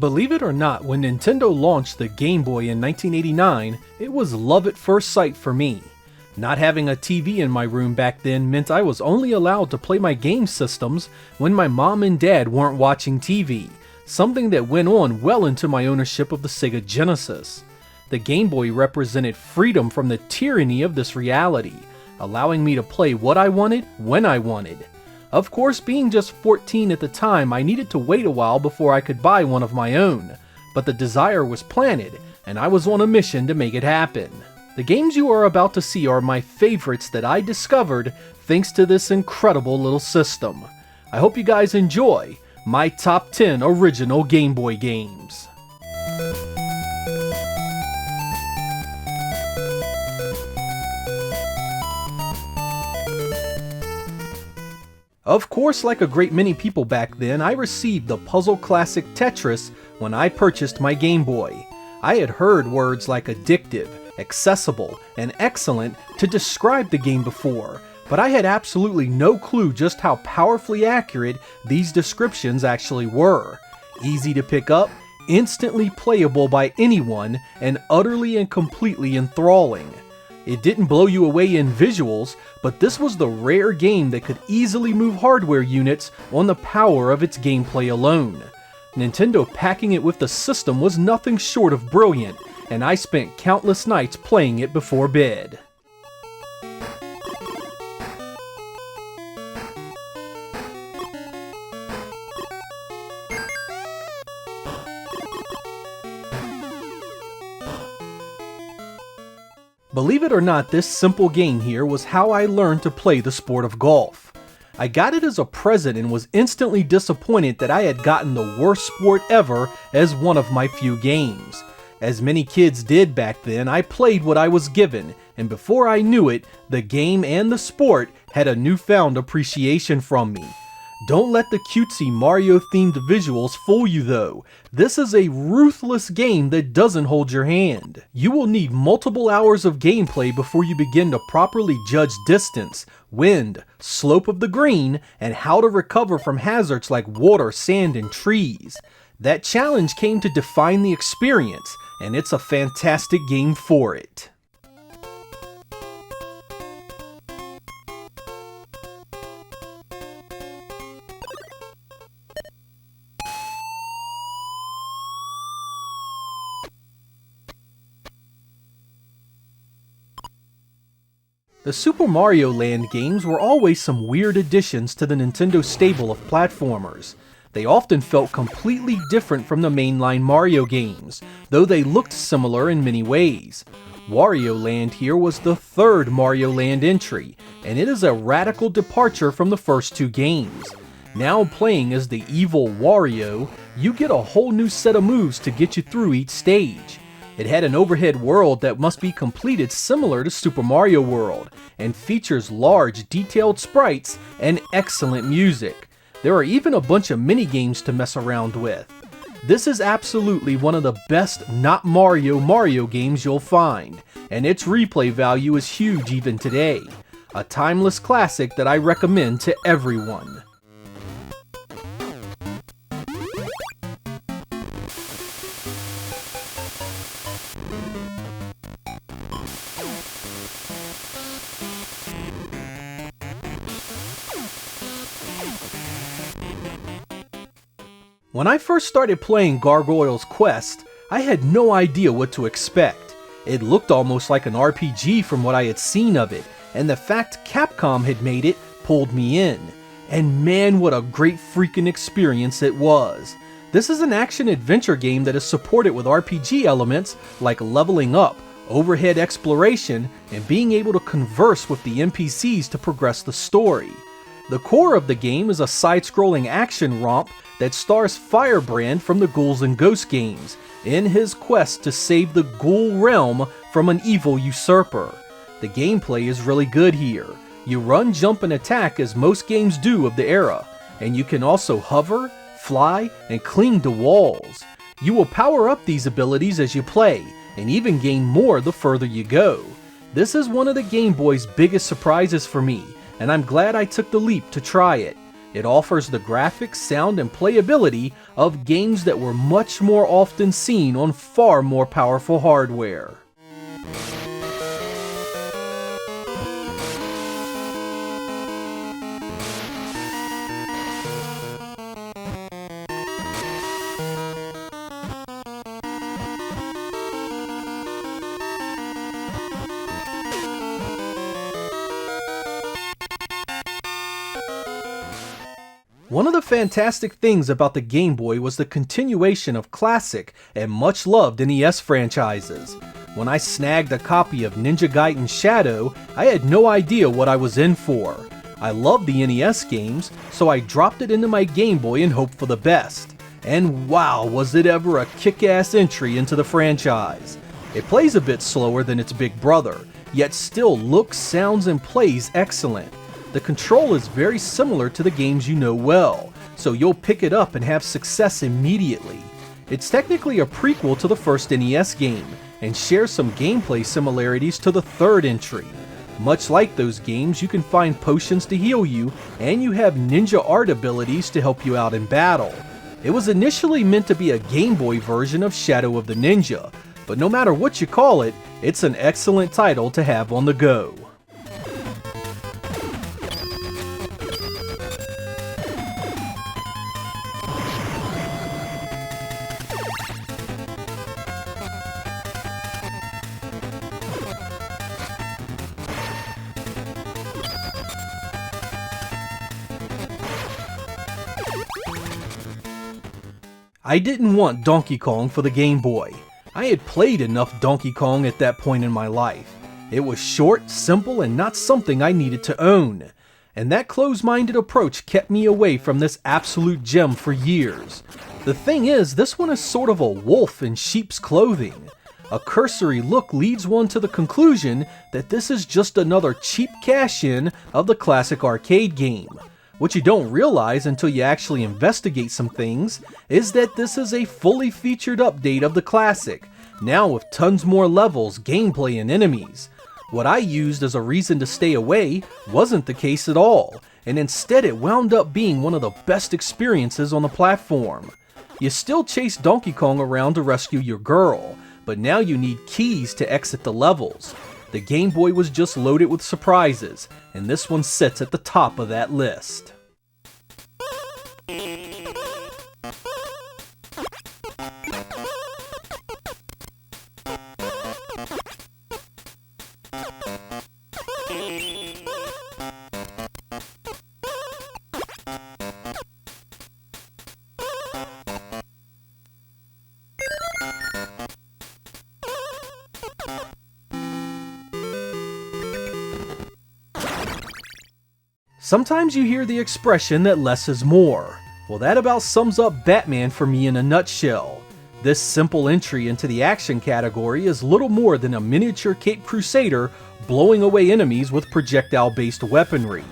Believe it or not, when Nintendo launched the Game Boy in 1989, it was love at first sight for me. Not having a TV in my room back then meant I was only allowed to play my game systems when my mom and dad weren't watching TV, something that went on well into my ownership of the Sega Genesis. The Game Boy represented freedom from the tyranny of this reality, allowing me to play what I wanted, when I wanted. Of course, being just 14 at the time, I needed to wait a while before I could buy one of my own, but the desire was planted, and I was on a mission to make it happen. The games you are about to see are my favorites that I discovered thanks to this incredible little system. I hope you guys enjoy my top 10 original Game Boy games. Of course, like a great many people back then, I received the puzzle classic Tetris when I purchased my Game Boy. I had heard words like addictive, accessible, and excellent to describe the game before, but I had absolutely no clue just how powerfully accurate these descriptions actually were. Easy to pick up, instantly playable by anyone, and utterly and completely enthralling. It didn't blow you away in visuals, but this was the rare game that could easily move hardware units on the power of its gameplay alone. Nintendo packing it with the system was nothing short of brilliant, and I spent countless nights playing it before bed. Believe it or not, this simple game here was how I learned to play the sport of golf. I got it as a present and was instantly disappointed that I had gotten the worst sport ever as one of my few games. As many kids did back then, I played what I was given, and before I knew it, the game and the sport had a newfound appreciation from me. Don't let the cutesy Mario-themed visuals fool you though. This is a ruthless game that doesn't hold your hand. You will need multiple hours of gameplay before you begin to properly judge distance, wind, slope of the green, and how to recover from hazards like water, sand, and trees. That challenge came to define the experience, and it's a fantastic game for it. The Super Mario Land games were always some weird additions to the Nintendo stable of platformers. They often felt completely different from the mainline Mario games, though they looked similar in many ways. Wario Land here was the third Mario Land entry, and it is a radical departure from the first two games. Now playing as the evil Wario, you get a whole new set of moves to get you through each stage. It had an overhead world that must be completed similar to Super Mario World, and features large, detailed sprites and excellent music. There are even a bunch of mini-games to mess around with. This is absolutely one of the best not Mario games you'll find, and its replay value is huge even today. A timeless classic that I recommend to everyone. When I first started playing Gargoyle Quest, I had no idea what to expect. It looked almost like an RPG from what I had seen of it, and the fact Capcom had made it pulled me in. And man, what a great freaking experience it was. This is an action-adventure game that is supported with RPG elements like leveling up, overhead exploration, and being able to converse with the NPCs to progress the story. The core of the game is a side-scrolling action romp that stars Firebrand from the Ghouls and Ghosts games in his quest to save the Ghoul realm from an evil usurper. The gameplay is really good here. You run, jump, and attack as most games do of the era, and you can also hover, fly, and cling to walls. You will power up these abilities as you play, and even gain more the further you go. This is one of the Game Boy's biggest surprises for me, and I'm glad I took the leap to try it. It offers the graphics, sound, and playability of games that were much more often seen on far more powerful hardware. One of the fantastic things about the Game Boy was the continuation of classic and much loved NES franchises. When I snagged a copy of Ninja Gaiden Shadow, I had no idea what I was in for. I loved the NES games, so I dropped it into my Game Boy and hoped for the best. And wow, was it ever a kick-ass entry into the franchise. It plays a bit slower than its big brother, yet still looks, sounds, and plays excellent. The control is very similar to the games you know well, so you'll pick it up and have success immediately. It's technically a prequel to the first NES game, and shares some gameplay similarities to the third entry. Much like those games, you can find potions to heal you, and you have ninja art abilities to help you out in battle. It was initially meant to be a Game Boy version of Shadow of the Ninja, but no matter what you call it, it's an excellent title to have on the go. I didn't want Donkey Kong for the Game Boy. I had played enough Donkey Kong at that point in my life. It was short, simple, and not something I needed to own. And that close-minded approach kept me away from this absolute gem for years. The thing is, this one is sort of a wolf in sheep's clothing. A cursory look leads one to the conclusion that this is just another cheap cash-in of the classic arcade game. What you don't realize until you actually investigate some things is that this is a fully featured update of the classic, now with tons more levels, gameplay, and enemies. What I used as a reason to stay away wasn't the case at all, and instead it wound up being one of the best experiences on the platform. You still chase Donkey Kong around to rescue your girl, but now you need keys to exit the levels. The Game Boy was just loaded with surprises, and this one sits at the top of that list. Sometimes you hear the expression that less is more. Well, that about sums up Batman for me in a nutshell. This simple entry into the action category is little more than a miniature Caped Crusader blowing away enemies with projectile-based weaponry.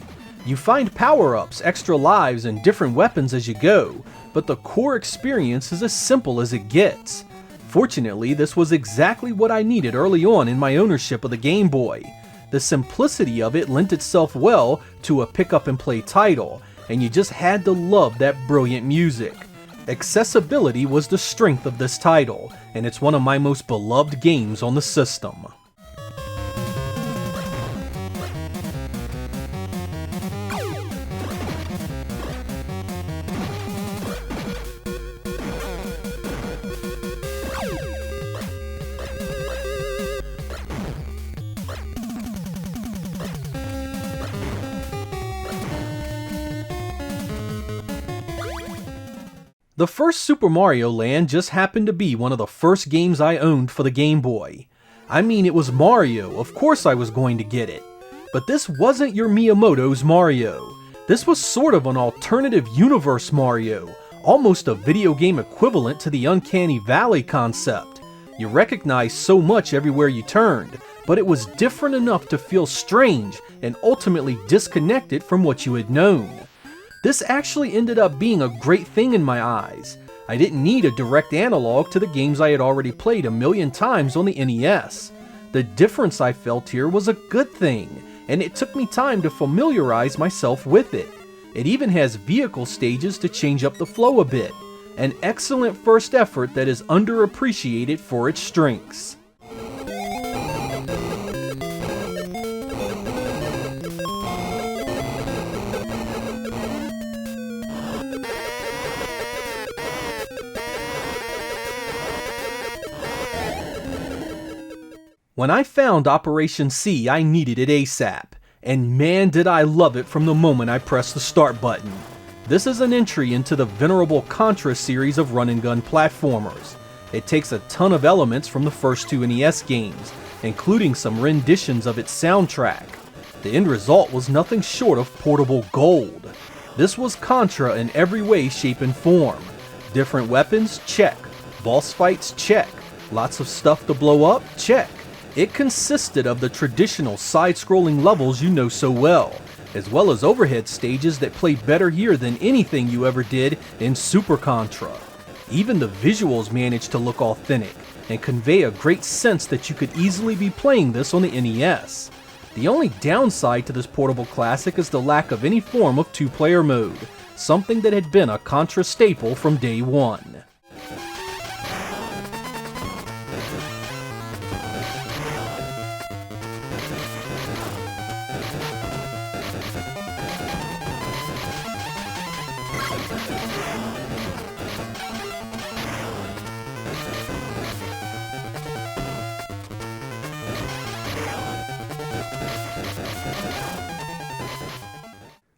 You find power-ups, extra lives, and different weapons as you go, but the core experience is as simple as it gets. Fortunately, this was exactly what I needed early on in my ownership of the Game Boy. The simplicity of it lent itself well to a pick-up-and-play title, and you just had to love that brilliant music. Accessibility was the strength of this title, and it's one of my most beloved games on the system. The first Super Mario Land just happened to be one of the first games I owned for the Game Boy. I mean, it was Mario, of course I was going to get it. But this wasn't your Miyamoto's Mario. This was sort of an alternative universe Mario, almost a video game equivalent to the Uncanny Valley concept. You recognized so much everywhere you turned, but it was different enough to feel strange and ultimately disconnected from what you had known. This actually ended up being a great thing in my eyes. I didn't need a direct analog to the games I had already played a million times on the NES. The difference I felt here was a good thing, and it took me time to familiarize myself with it. It even has vehicle stages to change up the flow a bit. An excellent first effort that is underappreciated for its strengths. When I found Operation C, I needed it ASAP, and man did I love it from the moment I pressed the start button. This is an entry into the venerable Contra series of run-and-gun platformers. It takes a ton of elements from the first two NES games, including some renditions of its soundtrack. The end result was nothing short of portable gold. This was Contra in every way, shape, and form. Different weapons? Check. Boss fights? Check. Lots of stuff to blow up? Check. It consisted of the traditional side-scrolling levels you know so well as overhead stages that played better here than anything you ever did in Super Contra. Even the visuals managed to look authentic and convey a great sense that you could easily be playing this on the NES. The only downside to this portable classic is the lack of any form of two-player mode, something that had been a Contra staple from day one.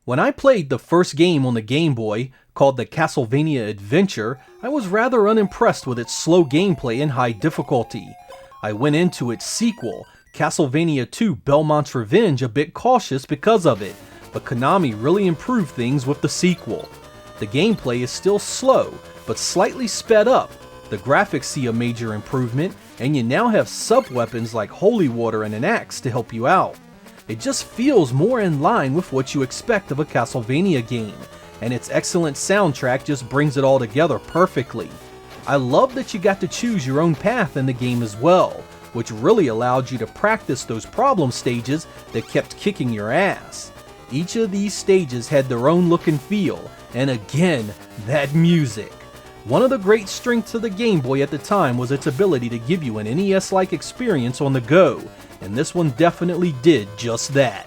When I played the first game on the Game Boy, called the Castlevania Adventure, I was rather unimpressed with its slow gameplay and high difficulty. I went into its sequel, Castlevania II Belmont's Revenge, a bit cautious because of it, but Konami really improved things with the sequel. The gameplay is still slow, but slightly sped up. The graphics see a major improvement, and you now have sub-weapons like holy water and an axe to help you out. It just feels more in line with what you expect of a Castlevania game, and its excellent soundtrack just brings it all together perfectly. I love that you got to choose your own path in the game as well, which really allowed you to practice those problem stages that kept kicking your ass. Each of these stages had their own look and feel, and again, that music. One of the great strengths of the Game Boy at the time was its ability to give you an NES-like experience on the go, and this one definitely did just that.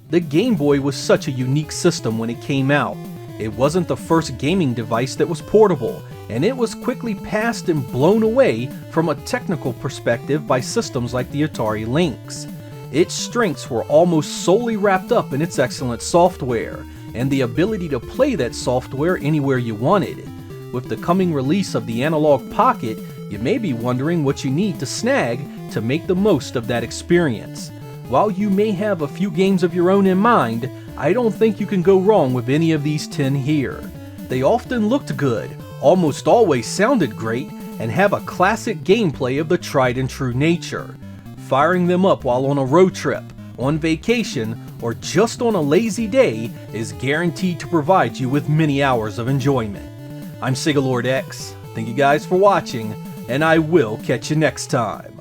The Game Boy was such a unique system when it came out. It wasn't the first gaming device that was portable, and it was quickly passed and blown away from a technical perspective by systems like the Atari Lynx. Its strengths were almost solely wrapped up in its excellent software, and the ability to play that software anywhere you wanted. With the coming release of the Analog Pocket, you may be wondering what you need to snag to make the most of that experience. While you may have a few games of your own in mind, I don't think you can go wrong with any of these 10 here. They often looked good, almost always sounded great, and have a classic gameplay of the tried and true nature. Firing them up while on a road trip, on vacation, or just on a lazy day is guaranteed to provide you with many hours of enjoyment. I'm Sega Lord X, thank you guys for watching, and I will catch you next time.